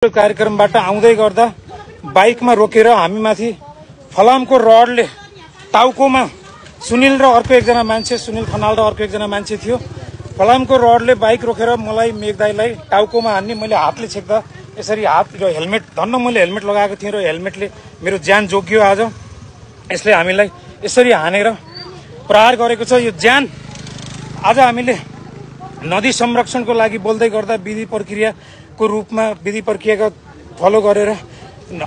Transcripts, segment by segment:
कार्यक्रमबाट आउँदै गर्दा बाइकमा रोकेर हामीमाथि फलामको रडले टाउकोमा सुनिल र अर्को एकजना मान्छे सुनिल खनाल र अर्को एकजना मान्छे थियो। फलामको रडले बाइक रोकेर मलाई मेघदाईलाई टाउकोमा हान्ने। मैले हातले छेक्दा यसरी हात र हेलमेट धन्न मैले हेलमेट लगाएको थिएँ र हेलमेटले मेरो ज्यान जोगियो। आज यसले हामीलाई यसरी हानेर प्रहार गरेको छ। यो ज्यान आज हामीले नदी संरक्षणको लागि बोल्दै गर्दा विधि प्रक्रियाको रूपमा विधि प्रक्रियाको फलो गरेर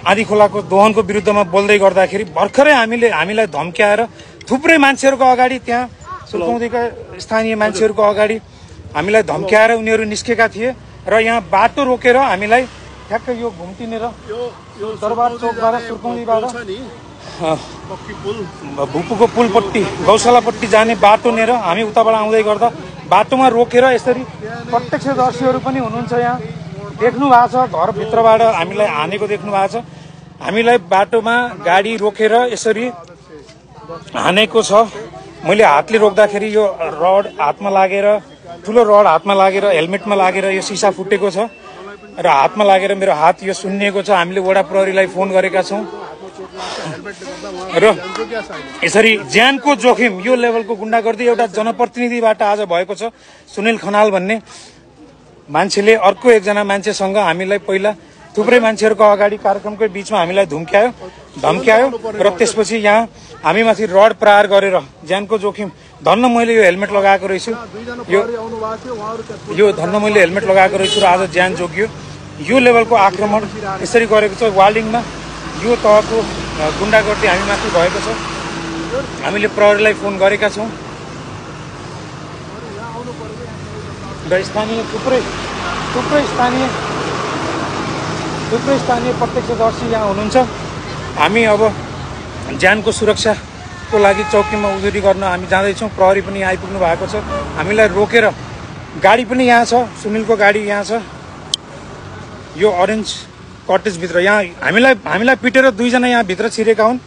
आँधी खोलाको दोहनको विरुद्धमा बोल्दै गर्दाखेरि भर्खरै हामीलाई धम्क्याएर थुप्रै मान्छेहरूको अगाडि त्यहाँ सुर्खौँदीका स्थानीय मान्छेहरूको अगाडि हामीलाई धम्क्याएर उनीहरू निस्केका थिए र यहाँ बाटो रोकेर हामीलाई ठ्याक्कै यो घुम्टिनेर दरबार चौकबाट सुर्खौँदीबाट भुपुको पुलपट्टि गौशालापट्टि जाने बाटो लिएर हामी उताबाट आउँदै गर्दा बाटोमा रोकेर यसरी प्रत्यक्षदर्शीहरू पनि हुनुहुन्छ। यहाँ देख्नु भएको छ, घरभित्रबाट हामीलाई हानेको देख्नु भएको छ। हामीलाई बाटोमा गाडी रोकेर यसरी हानेको छ। मैले हातले रोक्दाखेरि यो रड हातमा लागेर ठुलो रड हातमा लागेर हेलमेटमा लागेर यो सिसा फुटेको छ र हातमा लागेर मेरो हात यो सुन्निएको छ। हामीले वडा प्रहरीलाई फोन गरेका छौँ र यसरी ज्यानको जोखिम यो लेभलको गुण्डागर्दी एउटा जनप्रतिनिधिबाट आज भएको छ। सुनिल खनाल भन्ने मान्छेले अर्को एकजना मान्छेसँग हामीलाई पहिला थुप्रै मान्छेहरूको अगाडि कार्यक्रमकै बीचमा हामीलाई धम्क्यायो र त्यसपछि यहाँ हामीमाथि रड प्रहार गरेर ज्यानको जोखिम धन्न मैले यो हेलमेट लगाएको रहेछु यो धन्न मैले हेलमेट लगाएको रहेछु र आज ज्यान जोगियो। यो लेभलको आक्रमण यसरी गरेको छ। वालिङमा यो तहको गुण्डागर्दी हामीमाथि भएको छ। हामीले प्रहरीलाई फोन गरेका छौँ र स्थानीय थुप्रै स्थानीय प्रत्यक्षदर्शी यहाँ हुनुहुन्छ। हामी अब ज्यानको सुरक्षाको लागि चौकीमा उजुरी गर्न हामी जाँदैछौँ। प्रहरी पनि यहाँ आइपुग्नु भएको छ। हामीलाई रोकेर गाडी पनि यहाँ छ, सुनिलको गाडी यहाँ छ यो अरेन्ज कटेजभित्र। यहाँ हामीलाई पिटेर दुईजना यहाँ भित्र छिरेका हुन्।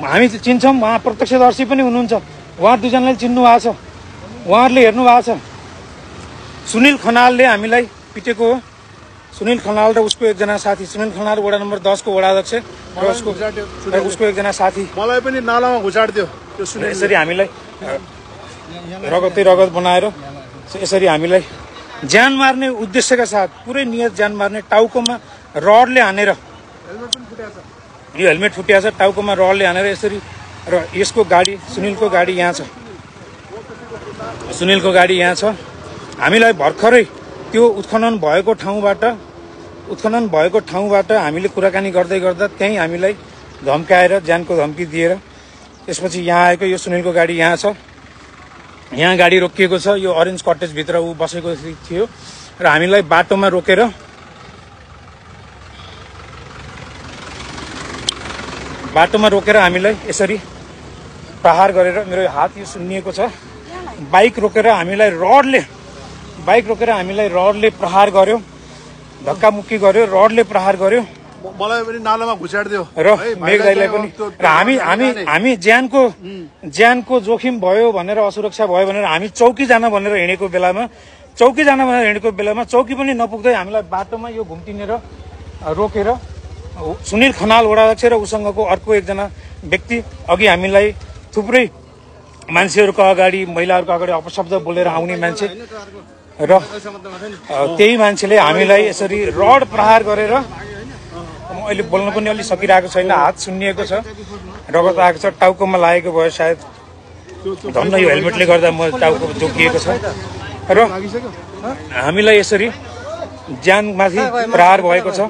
हामी चिन्छौँ, उहाँ प्रत्यक्षदर्शी पनि हुनुहुन्छ। उहाँ दुईजनाले चिन्नु भएको छ, उहाँहरूले हेर्नु भएको छ। सुनिल खनालले हामीलाई पिटेको हो। सुनिल खनाल र उसको एकजना साथी, सुनिल खनाल वडा नम्बर 10 को वडाध्यक्ष र उसको एकजना साथी मलाई पनि नालामा घुसाड्दियो। यसरी हामीलाई रगत बनाएर यसरी हामीलाई ज्यान मार्ने उद्देश्यका साथ पुरै नियत ज्यान मार्ने टाउकोमा रडले हानेर यो हेलमेट फुटिया छ। टाउकोमा रडले हानेर यसरी र यसको गाडी सुनिलको गाडी यहाँ छ। सुनिलको गाडी यहाँ छ। हामीलाई भर्खरै त्यो उत्खनन भएको ठाउँबाट हामीले कुराकानी गर्दै गर्दा त्यहीँ हामीलाई धम्काएर ज्यानको धम्की दिएर त्यसपछि यहाँ आएको यो सुनिलको गाडी यहाँ छ। यहाँ गाडी रोकिएको छ। यो अरेन्ज कटेजभित्र ऊ बसेको थियो र हामीलाई बाटोमा रोकेर हामीलाई यसरी प्रहार गरेर मेरो हात यो सुन्निएको छ। बाइक रोकेर हामीलाई रडले प्रहार गर्यो, धक्कामुक्की गर्यो, रडले प्रहार गर्यो। मलाई पनि नालामा घुसाड्दियो र मेघदाईलाई पनि। र हामी ज्यानको जोखिम भयो भनेर, असुरक्षा भयो भनेर हामी चौकी जान भनेर हिँडेको बेलामा चौकी पनि नपुग्दै हामीलाई बाटोमा यो घुम्टिनेर रोकेर सुनिल खनाल वडाध्यक्ष र उसँगको अर्को एकजना व्यक्ति अघि हामीलाई थुप्रै मान्छेहरूको अगाडि, महिलाहरूको अगाडि अपशब्द बोलेर आउने मान्छे र त्यही मान्छेले हामीलाई यसरी रड प्रहार गरेर अहिले बोल्न पनि अलि सकिरहेको छैन। हात सुन्निएको छ, रगत आएको छ, टाउकोमा लागेको भयो सायद। धन्न यो हेलमेटले गर्दा म टाउको जोगिएको छ र हामीलाई यसरी ज्यानमाथि प्रहार भएको छ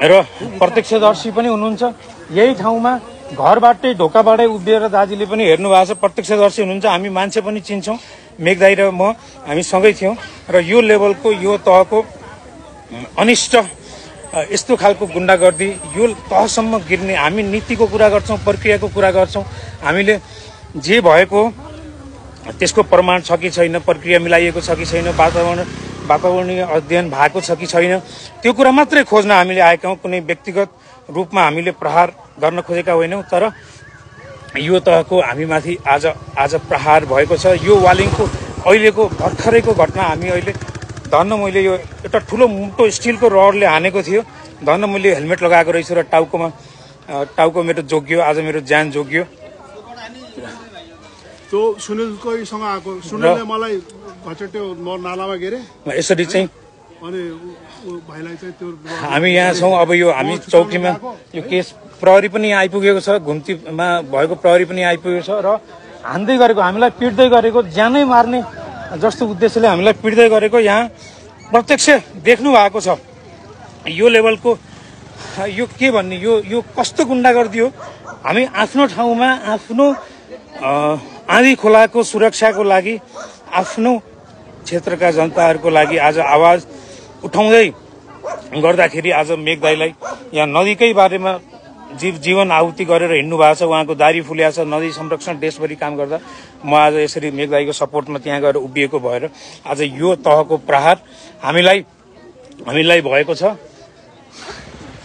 र प्रत्यक्षदर्शी पनि हुनुहुन्छ। यही ठाउँमा घरबाटै ढोकाबाटै उभिएर दाजुले पनि हेर्नु भएको छ, प्रत्यक्षदर्शी हुनुहुन्छ। हामी मान्छे पनि चिन्छौँ, मेघदाई र म हामी सँगै थियौँ र यो लेभलको यो तहको अनिष्ट यस्तो खालको गुण्डागर्दी यो तहसम्म गिर्ने, हामी नीतिको कुरा गर्छौँ, प्रक्रियाको कुरा गर्छौँ। हामीले जे भएको त्यसको प्रमाण छ कि छैन, प्रक्रिया मिलाइएको छ कि छैन, वातावरणीय अध्ययन भएको छ कि छैन, त्यो कुरा मात्रै खोज्न हामीले आएका हौँ। कुनै व्यक्तिगत रूपमा हामीले प्रहार गर्न खोजेका होइनौँ। तर यो तहको हामीमाथि आज प्रहार भएको छ। यो वालिङको अहिलेको भर्खरैको घटना हामी अहिले धन्न मैले यो एउटा ठुलो मोटो स्टिलको रडले हानेको थियो। धन्न मैले हेलमेट लगाएको रहेछु र टाउको मेरो जोगियो। आज मेरो ज्यान जोगियो। त्यो सुनिलको सँग आएको सुनिलले मलाई घचट्यो, म नालामा गिरे। यसरी चाहिँ अनि भाइलाई चाहिँ त्यो हामी यहाँ छौँ। अब यो हामी चौकीमा यो केस प्रहरी पनि यहाँ आइपुगेको छ, घुम्तीमा भएको प्रहरी पनि आइपुगेको छ र हान्दै गरेको, हामीलाई पिट्दै गरेको, ज्यानै मार्ने जस्तो उद्देश्यले हामीलाई पिट्दै गरेको यहाँ प्रत्यक्ष देख्नु भएको छ। यो लेभलको यो के भन्ने, यो कस्तो गुन्डागर्दी हो। हामी आफ्नो ठाउँमा आफ्नो आँधी खोलाको सुरक्षाको लागि, आफ्नो क्षेत्रका जनताहरूको लागि आज आवाज उठाउँदै गर्दाखेरि आज मेघदाईलाई यहाँ नदीकै बारेमा जीवन आहुति गरेर हिँड्नु भएको छ। उहाँको दारी फुल्या छ। नदी संरक्षण देशभरि काम गर्दा म आज यसरी मेघदाईको सपोर्टमा त्यहाँ गएर उभिएको भएर आज यो तहको प्रहार हामीलाई भएको छ।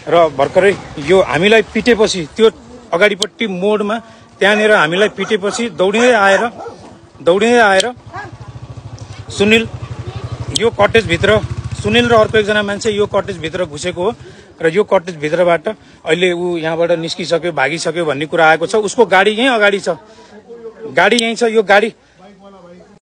र भर्खरै यो हामीलाई पिटेपछि त्यो अगाडिपट्टि मोडमा त्यहाँनिर हामीलाई पिटेपछि दौडिँदै आएर सुनिल यो कटेजभित्र, सुनिल र अर्को एकजना मान्छे यो कटेजभित्र घुसेको हो र यो कटेजभित्रबाट अहिले ऊ यहाँबाट निस्किसक्यो, भागिसक्यो भन्ने कुरा आएको छ। उसको गाडी यहीँ अगाडि छ, गाडी यहीँ छ। यो गाडी